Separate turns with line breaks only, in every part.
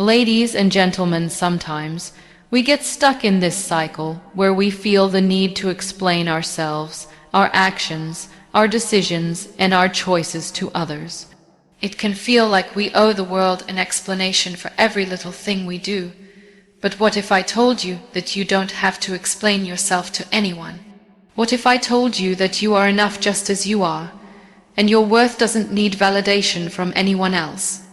Ladies and gentlemen, sometimes we get stuck in this cycle where we feel the need to explain ourselves, our actions, our decisions, and our choices to others. It can feel like we owe the world an explanation for every little thing we do. But what if I told you that you don't have to explain yourself to anyone? What if I told you that you are enough just as you are, and your worth doesn't need validation from anyone else?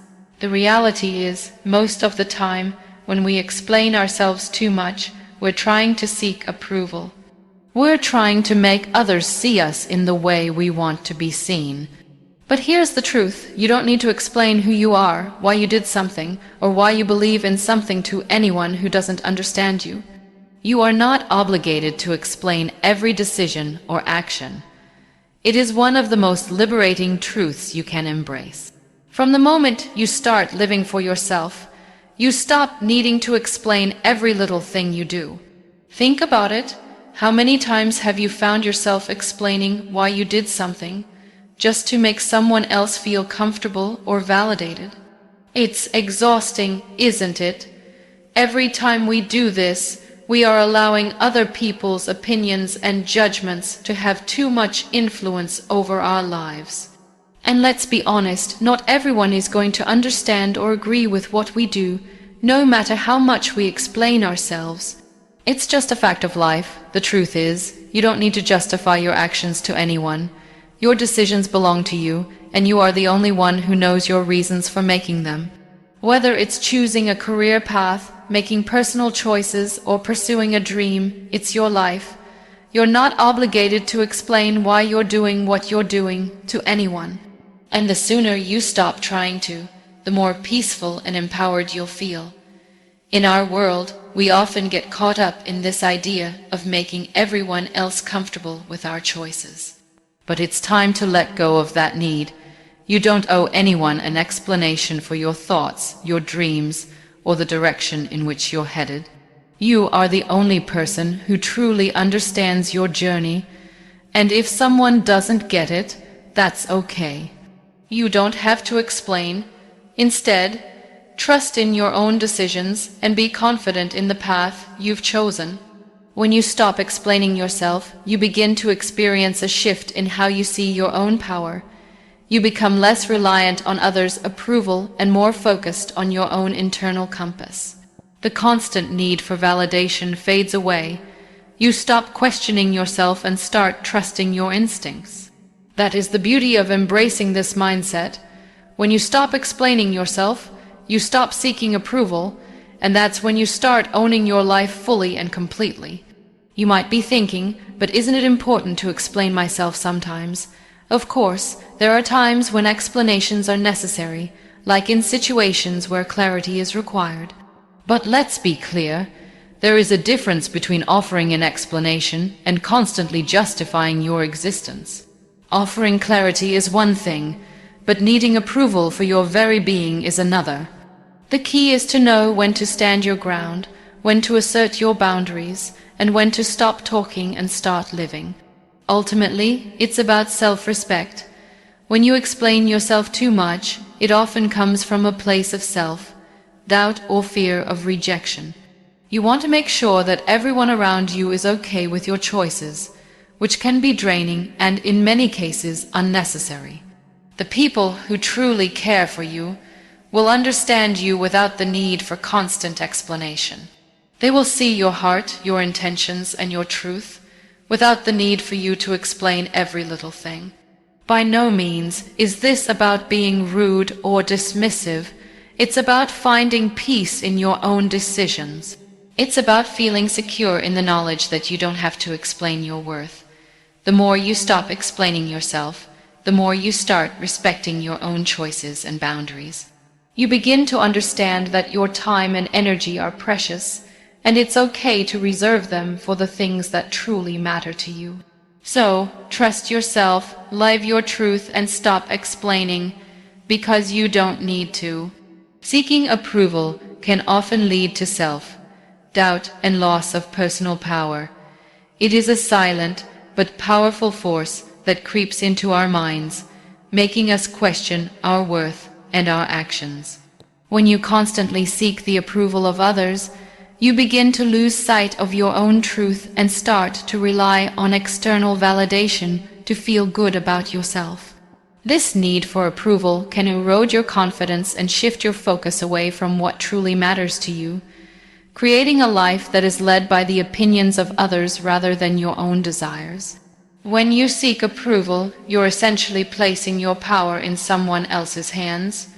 The reality is, most of the time, when we explain ourselves too much, we're trying to seek approval. We're trying to make others see us in the way we want to be seen. But here's the truth: you don't need to explain who you are, why you did something, or why you believe in something to anyone who doesn't understand you. You are not obligated to explain every decision or action. It is one of the most liberating truths you can embrace. From the moment you start living for yourself, you stop needing to explain every little thing you do. Think about it. How many times have you found yourself explaining why you did something, just to make someone else feel comfortable or validated? It's exhausting, isn't it? Every time we do this, we are allowing other people's opinions and judgments to have too much influence over our lives. And let's be honest, not everyone is going to understand or agree with what we do, no matter how much we explain ourselves. It's just a fact of life. The truth is, you don't need to justify your actions to anyone. Your decisions belong to you, and you are the only one who knows your reasons for making them. Whether it's choosing a career path, making personal choices, or pursuing a dream, it's your life. You're not obligated to explain why you're doing what you're doing to anyone. And the sooner you stop trying to, the more peaceful and empowered you'll feel. In our world, we often get caught up in this idea of making everyone else comfortable with our choices. But it's time to let go of that need. You don't owe anyone an explanation for your thoughts, your dreams, or the direction in which you're headed. You are the only person who truly understands your journey, and if someone doesn't get it, that's okay. You don't have to explain. Instead, trust in your own decisions and be confident in the path you've chosen. When you stop explaining yourself, you begin to experience a shift in how you see your own power. You become less reliant on others' approval and more focused on your own internal compass. The constant need for validation fades away. You stop questioning yourself and start trusting your instincts. That is the beauty of embracing this mindset. When you stop explaining yourself, you stop seeking approval, and that's when you start owning your life fully and completely. You might be thinking, but isn't it important to explain myself sometimes? Of course, there are times when explanations are necessary, like in situations where clarity is required. But let's be clear, there is a difference between offering an explanation and constantly justifying your existence. Offering clarity is one thing, but needing approval for your very being is another. The key is to know when to stand your ground, when to assert your boundaries, and when to stop talking and start living. Ultimately, it's about self-respect. When you explain yourself too much, it often comes from a place of self-doubt or fear of rejection. You want to make sure that everyone around you is okay with your choices, which can be draining and, in many cases, unnecessary. The people who truly care for you will understand you without the need for constant explanation. They will see your heart, your intentions, and your truth, without the need for you to explain every little thing. By no means is this about being rude or dismissive. It's about finding peace in your own decisions. It's about feeling secure in the knowledge that you don't have to explain your worth. The more you stop explaining yourself, the more you start respecting your own choices and boundaries. You begin to understand that your time and energy are precious, and it's okay to reserve them for the things that truly matter to you. So, trust yourself, live your truth, and stop explaining, because you don't need to. Seeking approval can often lead to self-doubt and loss of personal power. It is a silent but powerful force that creeps into our minds, making us question our worth and our actions. When you constantly seek the approval of others, you begin to lose sight of your own truth and start to rely on external validation to feel good about yourself. This need for approval can erode your confidence and shift your focus away from what truly matters to you, creating a life that is led by the opinions of others rather than your own desires. When you seek approval, you're essentially placing your power in someone else's hands.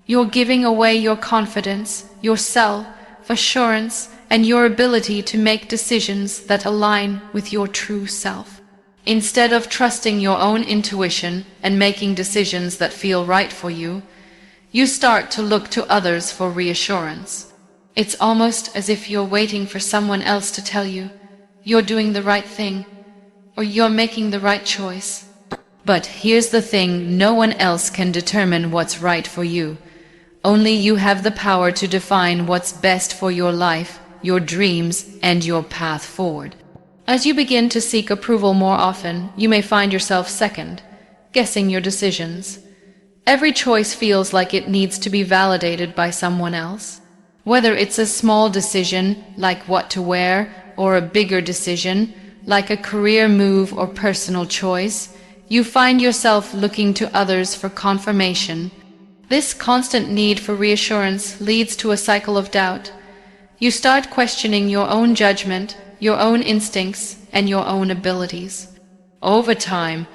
You're giving away your confidence, your self-assurance, and your ability to make decisions that align with your true self. Instead of trusting your own intuition and making decisions that feel right for you, you start to look to others for reassurance. It's almost as if you're waiting for someone else to tell you you're doing the right thing or you're making the right choice. But here's the thing, no one else can determine what's right for you. Only you have the power to define what's best for your life, your dreams, and your path forward. As you begin to seek approval more often, you may find yourself second, guessing your decisions. Every choice feels like it needs to be validated by someone else. Whether it's a small decision, like what to wear, or a bigger decision, like a career move or personal choice, you find yourself looking to others for confirmation. This constant need for reassurance leads to a cycle of doubt. You start questioning your own judgment, your own instincts, and your own abilities. Over time,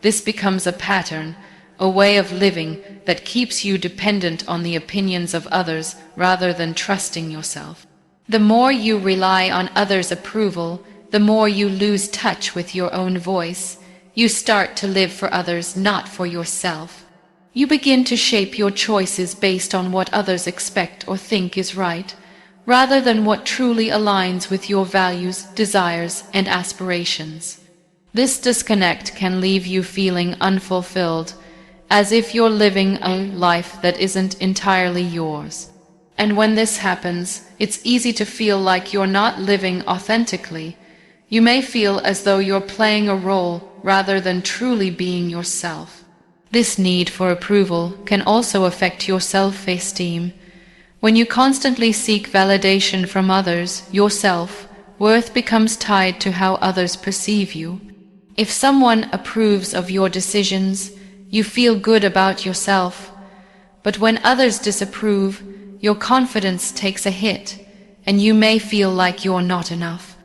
this becomes a pattern, a way of living that keeps you dependent on the opinions of others rather than trusting yourself. The more you rely on others' approval, the more you lose touch with your own voice. You start to live for others, not for yourself. You begin to shape your choices based on what others expect or think is right, rather than what truly aligns with your values, desires, and aspirations. This disconnect can leave you feeling unfulfilled, as if you're living a life that isn't entirely yours. And when this happens, it's easy to feel like you're not living authentically. You may feel as though you're playing a role rather than truly being yourself. This need for approval can also affect your self-esteem. When you constantly seek validation from others, your self-worth becomes tied to how others perceive you. If someone approves of your decisions, you feel good about yourself. But when others disapprove, your confidence takes a hit, and you may feel like you're not enough.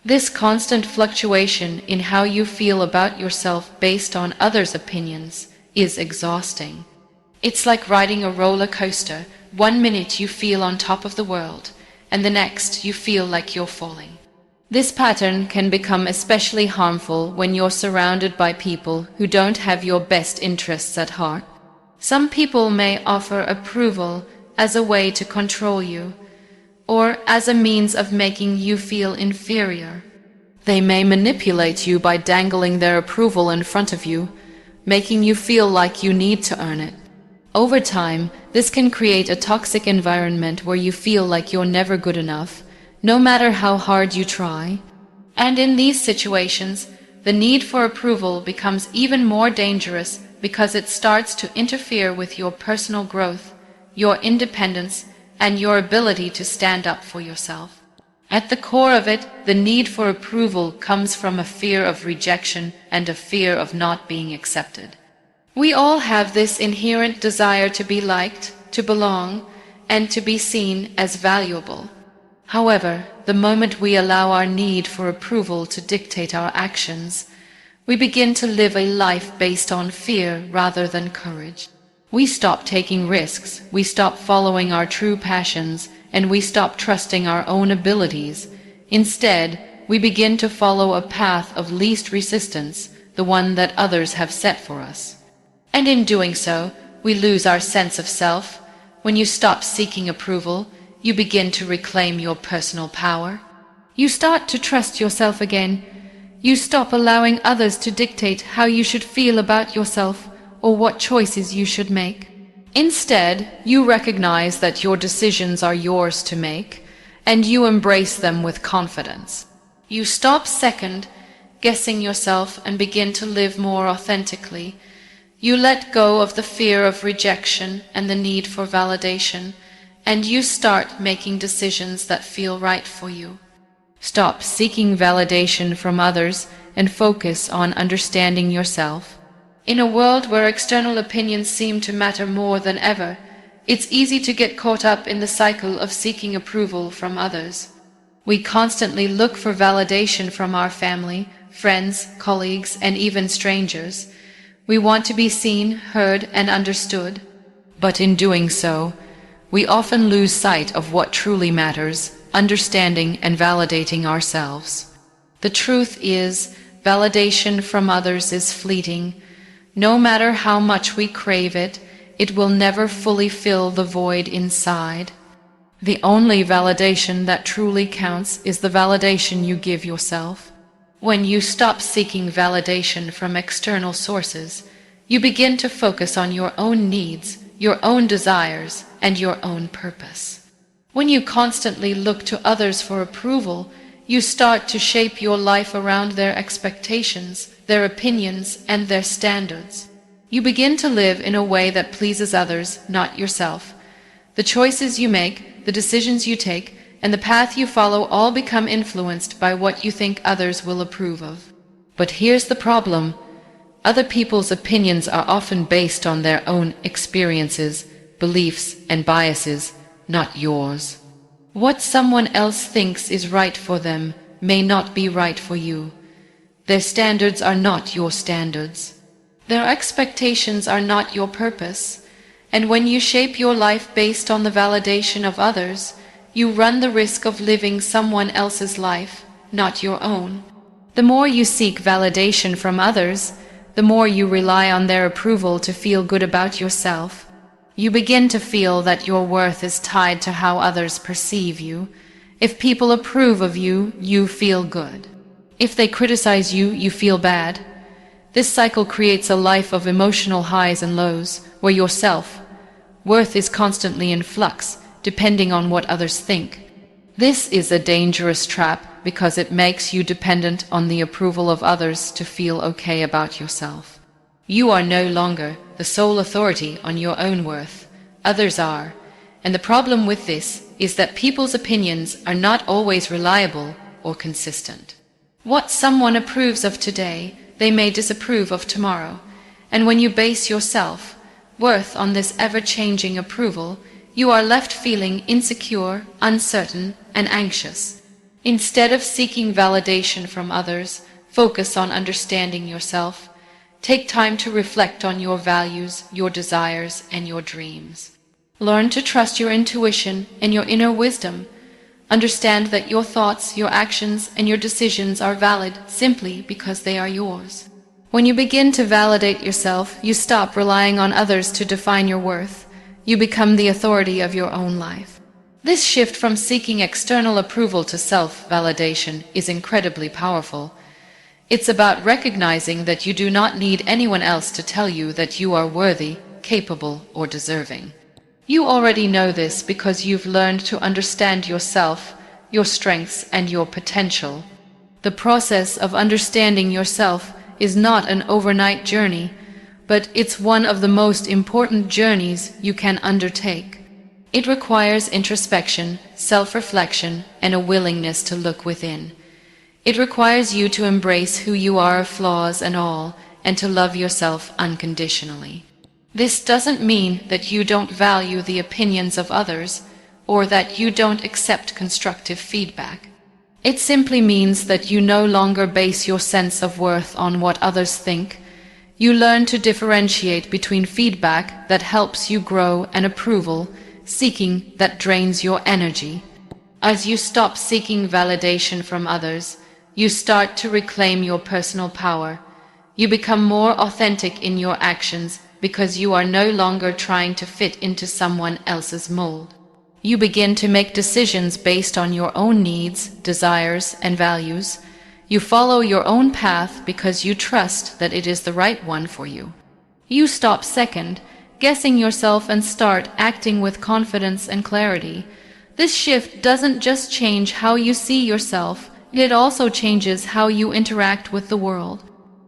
This constant fluctuation in how you feel about yourself based on others' opinions is exhausting. It's like riding a roller coaster. One minute you feel on top of the world, and the next you feel like you're falling. This pattern can become especially harmful when you're surrounded by people who don't have your best interests at heart. Some people may offer approval as a way to control you, or as a means of making you feel inferior. They may manipulate you by dangling their approval in front of you, making you feel like you need to earn it. Over time, this can create a toxic environment where you feel like you're never good enough, no matter how hard you try. And in these situations, the need for approval becomes even more dangerous because it starts to interfere with your personal growth, your independence, and your ability to stand up for yourself. At the core of it, the need for approval comes from a fear of rejection and a fear of not being accepted. We all have this inherent desire to be liked, to belong, and to be seen as valuable. However, the moment we allow our need for approval to dictate our actions, we begin to live a life based on fear rather than courage. We stop taking risks, we stop following our true passions, and we stop trusting our own abilities. Instead, we begin to follow a path of least resistance, the one that others have set for us. And in doing so, we lose our sense of self. When you stop seeking approval, you begin to reclaim your personal power. You start to trust yourself again. You stop allowing others to dictate how you should feel about yourself or what choices you should make. Instead, you recognize that your decisions are yours to make, and you embrace them with confidence. You stop second guessing yourself and begin to live more authentically. You let go of the fear of rejection and the need for validation, and you start making decisions that feel right for you. Stop seeking validation from others and focus on understanding yourself. In a world where external opinions seem to matter more than ever, it's easy to get caught up in the cycle of seeking approval from others. We constantly look for validation from our family, friends, colleagues, and even strangers. We want to be seen, heard, and understood. But in doing so, we often lose sight of what truly matters, understanding and validating ourselves. The truth is, validation from others is fleeting. No matter how much we crave it, it will never fully fill the void inside. The only validation that truly counts is the validation you give yourself. When you stop seeking validation from external sources, you begin to focus on your own needs, your own desires, and your own purpose. When you constantly look to others for approval, you start to shape your life around their expectations, their opinions, and their standards. You begin to live in a way that pleases others, not yourself. The choices you make, the decisions you take, and the path you follow all become influenced by what you think others will approve of. But here's the problem. Other people's opinions are often based on their own experiences, beliefs, and biases, not yours. What someone else thinks is right for them may not be right for you. Their standards are not your standards. Their expectations are not your purpose. And when you shape your life based on the validation of others, you run the risk of living someone else's life, not your own. The more you seek validation from others, the more you rely on their approval to feel good about yourself. You begin to feel that your worth is tied to how others perceive you. If people approve of you, you feel good. If they criticize you, you feel bad. This cycle creates a life of emotional highs and lows, where your self-worth is constantly in flux, depending on what others think. This is a dangerous trap because it makes you dependent on the approval of others to feel okay about yourself. You are no longer the sole authority on your own worth. Others are. And the problem with this is that people's opinions are not always reliable or consistent. What someone approves of today, they may disapprove of tomorrow. And when you base your self-worth on this ever-changing approval, you are left feeling insecure, uncertain, and anxious. Instead of seeking validation from others, focus on understanding yourself. Take time to reflect on your values, your desires, and your dreams. Learn to trust your intuition and your inner wisdom. Understand that your thoughts, your actions, and your decisions are valid simply because they are yours. When you begin to validate yourself, you stop relying on others to define your worth. You become the authority of your own life. This shift from seeking external approval to self-validation is incredibly powerful. It's about recognizing that you do not need anyone else to tell you that you are worthy, capable, or deserving. You already know this because you've learned to understand yourself, your strengths, and your potential. The process of understanding yourself is not an overnight journey, but it's one of the most important journeys you can undertake. It requires introspection, self-reflection, and a willingness to look within. It requires you to embrace who you are, flaws and all, and to love yourself unconditionally. This doesn't mean that you don't value the opinions of others, or that you don't accept constructive feedback. It simply means that you no longer base your sense of worth on what others think. You learn to differentiate between feedback that helps you grow and approval seeking that drains your energy. As you stop seeking validation from others, you start to reclaim your personal power. You become more authentic in your actions because you are no longer trying to fit into someone else's mold. You begin to make decisions based on your own needs, desires, and values. You follow your own path because you trust that it is the right one for you. You stop second-guessing yourself and start acting with confidence and clarity. This shift doesn't just change how you see yourself, it also changes how you interact with the world.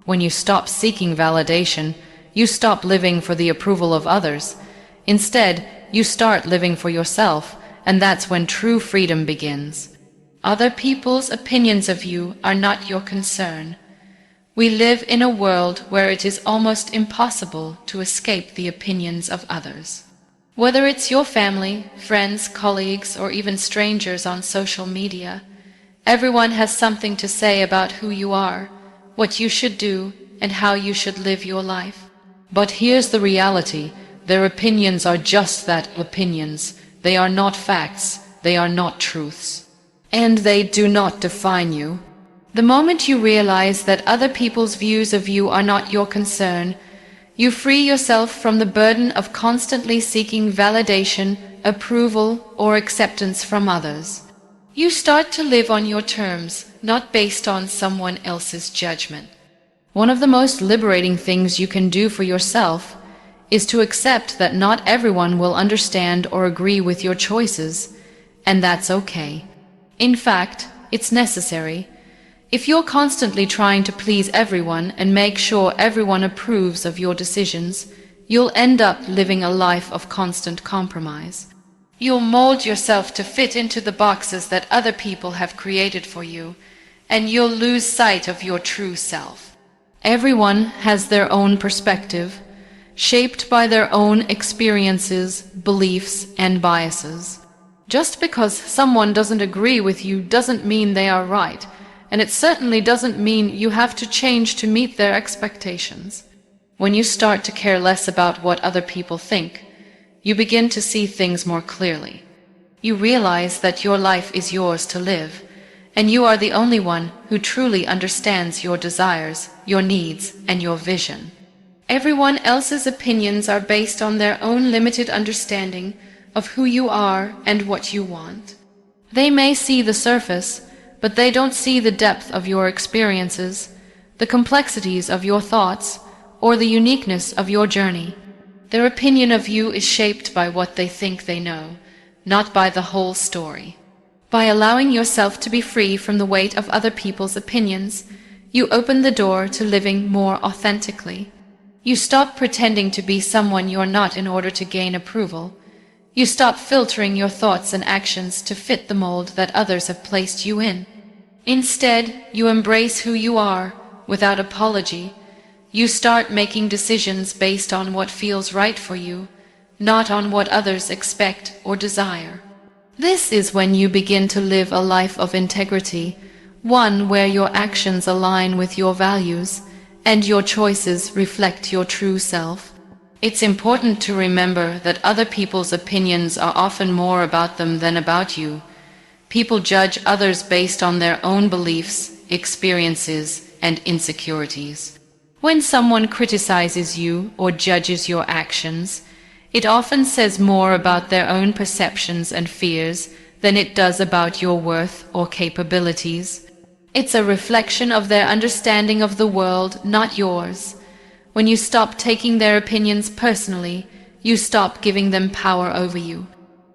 When you stop seeking validation, you stop living for the approval of others. Instead, you start living for yourself, and that's when true freedom begins. Other people's opinions of you are not your concern. We live in a world where it is almost impossible to escape the opinions of others. Whether it's your family, friends, colleagues, or even strangers on social media, everyone has something to say about who you are, what you should do, and how you should live your life. But here's the reality: their opinions are just that, opinions. They are not facts, they are not truths. And they do not define you. The moment you realize that other people's views of you are not your concern, you free yourself from the burden of constantly seeking validation, approval, or acceptance from others. You start to live on your terms, not based on someone else's judgment. One of the most liberating things you can do for yourself is to accept that not everyone will understand or agree with your choices, and that's okay. In fact, it's necessary. If you're constantly trying to please everyone and make sure everyone approves of your decisions, you'll end up living a life of constant compromise. You'll mold yourself to fit into the boxes that other people have created for you, and you'll lose sight of your true self. Everyone has their own perspective, shaped by their own experiences, beliefs, and biases. Just because someone doesn't agree with you doesn't mean they are right, and it certainly doesn't mean you have to change to meet their expectations. When you start to care less about what other people think, you begin to see things more clearly. You realize that your life is yours to live, and you are the only one who truly understands your desires, your needs, and your vision. Everyone else's opinions are based on their own limited understanding of who you are and what you want. They may see the surface, but they don't see the depth of your experiences, the complexities of your thoughts, or the uniqueness of your journey. Their opinion of you is shaped by what they think they know, not by the whole story. By allowing yourself to be free from the weight of other people's opinions, you open the door to living more authentically. You stop pretending to be someone you're not in order to gain approval. You stop filtering your thoughts and actions to fit the mold that others have placed you in. Instead, you embrace who you are without apology. You start making decisions based on what feels right for you, not on what others expect or desire. This is when you begin to live a life of integrity, one where your actions align with your values and your choices reflect your true self. It's important to remember that other people's opinions are often more about them than about you. People judge others based on their own beliefs, experiences, and insecurities. When someone criticizes you or judges your actions, it often says more about their own perceptions and fears than it does about your worth or capabilities. It's a reflection of their understanding of the world, not yours. When you stop taking their opinions personally, you stop giving them power over you.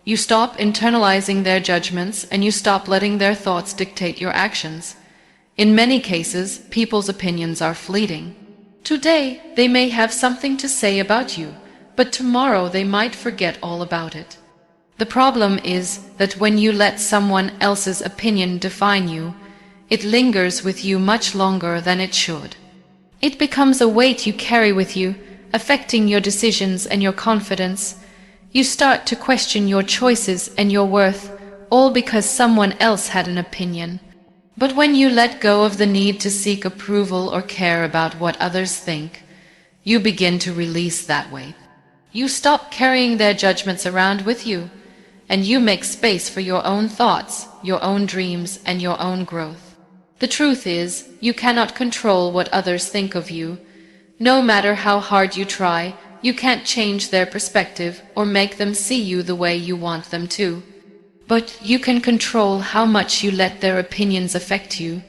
You stop internalizing their judgments, and you stop letting their thoughts dictate your actions. In many cases, people's opinions are fleeting. Today, they may have something to say about you, but tomorrow they might forget all about it. The problem is that when you let someone else's opinion define you, it lingers with you much longer than it should. It becomes a weight you carry with you, affecting your decisions and your confidence. You start to question your choices and your worth, all because someone else had an opinion. But when you let go of the need to seek approval or care about what others think, you begin to release that weight. You stop carrying their judgments around with you, and you make space for your own thoughts, your own dreams, and your own growth. The truth is, you cannot control what others think of you. No matter how hard you try, you can't change their perspective or make them see you the way you want them to. But you can control how much you let their opinions affect you.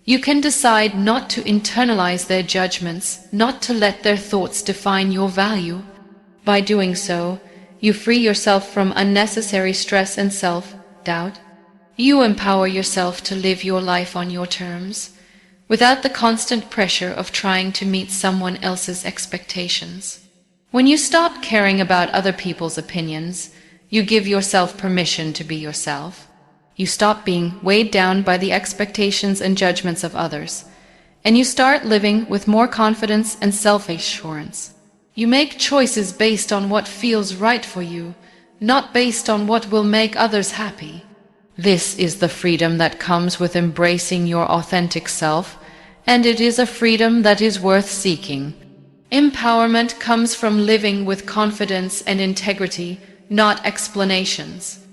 You can decide not to internalize their judgments, not to let their thoughts define your value. By doing so, you free yourself from unnecessary stress and self-doubt. You empower yourself to live your life on your terms, without the constant pressure of trying to meet someone else's expectations. When you stop caring about other people's opinions, you give yourself permission to be yourself. You stop being weighed down by the expectations and judgments of others, and you start living with more confidence and self-assurance. You make choices based on what feels right for you, not based on what will make others happy. This is the freedom that comes with embracing your authentic self, and it is a freedom that is worth seeking. Empowerment comes from living with confidence and integrity, not explanations.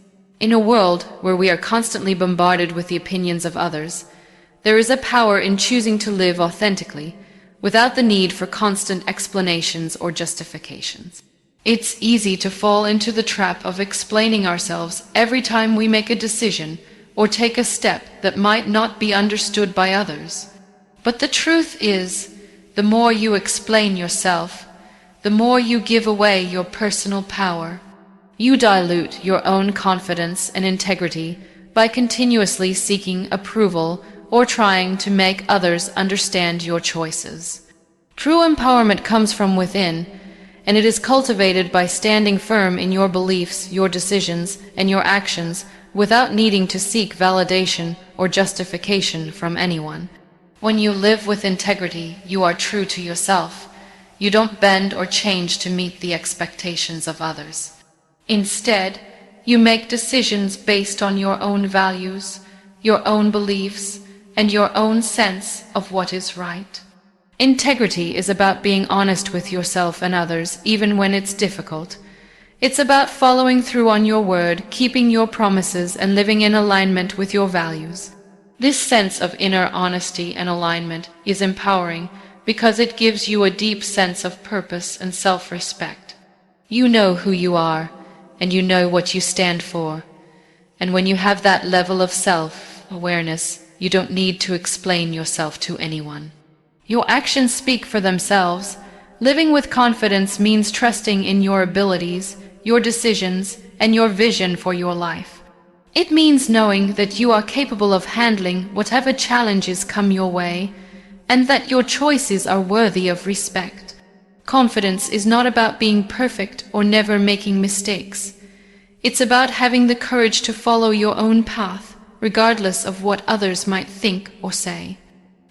In a world where we are constantly bombarded with the opinions of others, there is a power in choosing to live authentically, without the need for constant explanations or justifications. It's easy to fall into the trap of explaining ourselves every time we make a decision or take a step that might not be understood by others. But the truth is, the more you explain yourself, the more you give away your personal power. You dilute your own confidence and integrity by continuously seeking approval or trying to make others understand your choices. True empowerment comes from within, and it is cultivated by standing firm in your beliefs, your decisions, and your actions without needing to seek validation or justification from anyone. When you live with integrity, you are true to yourself. You don't bend or change to meet the expectations of others. Instead, you make decisions based on your own values, your own beliefs, and your own sense of what is right. Integrity is about being honest with yourself and others, even when it's difficult. It's about following through on your word, keeping your promises, and living in alignment with your values. This sense of inner honesty and alignment is empowering because it gives you a deep sense of purpose and self-respect. You know who you are, and you know what you stand for. And when you have that level of self-awareness, you don't need to explain yourself to anyone. Your actions speak for themselves. Living with confidence means trusting in your abilities, your decisions, and your vision for your life. It means knowing that you are capable of handling whatever challenges come your way, and that your choices are worthy of respect. Confidence is not about being perfect or never making mistakes. It's about having the courage to follow your own path, regardless of what others might think or say.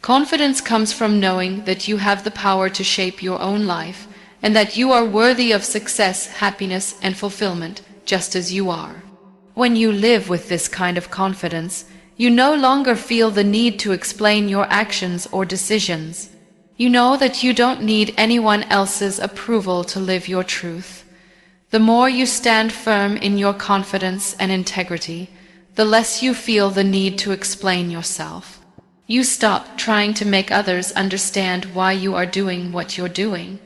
Confidence comes from knowing that you have the power to shape your own life, and that you are worthy of success, happiness, and fulfillment, just as you are. When you live with this kind of confidence, you no longer feel the need to explain your actions or decisions. You know that you don't need anyone else's approval to live your truth. The more you stand firm in your confidence and integrity, the less you feel the need to explain yourself. You stop trying to make others understand why you are doing what you're doing,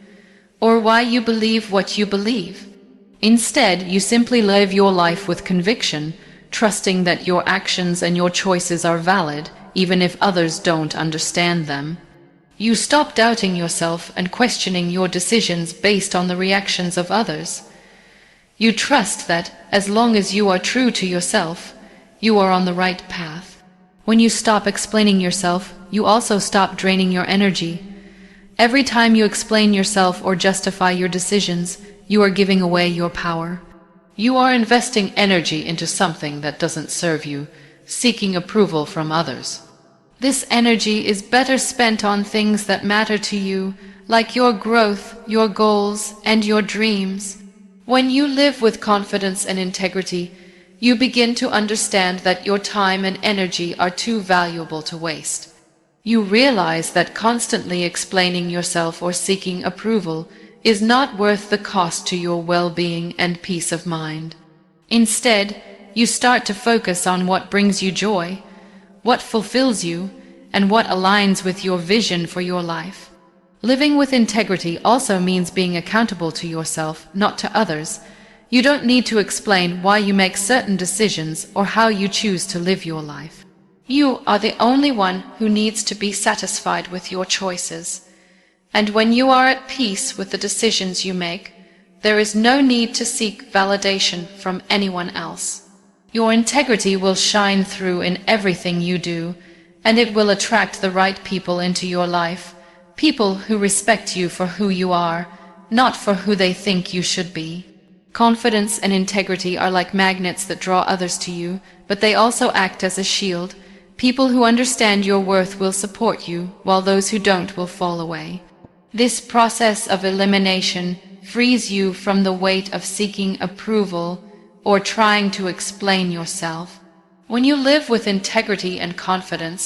or why you believe what you believe. Instead, you simply live your life with conviction, trusting that your actions and your choices are valid, even if others don't understand them. You stop doubting yourself and questioning your decisions based on the reactions of others. You trust that, as long as you are true to yourself, you are on the right path. When you stop explaining yourself, you also stop draining your energy. Every time you explain yourself or justify your decisions, you are giving away your power. You are investing energy into something that doesn't serve you, seeking approval from others. This energy is better spent on things that matter to you, like your growth, your goals, and your dreams. When you live with confidence and integrity, you begin to understand that your time and energy are too valuable to waste. You realize that constantly explaining yourself or seeking approval is not worth the cost to your well-being and peace of mind. Instead, you start to focus on what brings you joy, what fulfills you, and what aligns with your vision for your life. Living with integrity also means being accountable to yourself, not to others. You don't need to explain why you make certain decisions or how you choose to live your life. You are the only one who needs to be satisfied with your choices. And when you are at peace with the decisions you make, there is no need to seek validation from anyone else. Your integrity will shine through in everything you do, and it will attract the right people into your life, people who respect you for who you are, not for who they think you should be. Confidence and integrity are like magnets that draw others to you, but they also act as a shield. People who understand your worth will support you, while those who don't will fall away. This process of elimination frees you from the weight of seeking approval or trying to explain yourself. When you live with integrity and confidence,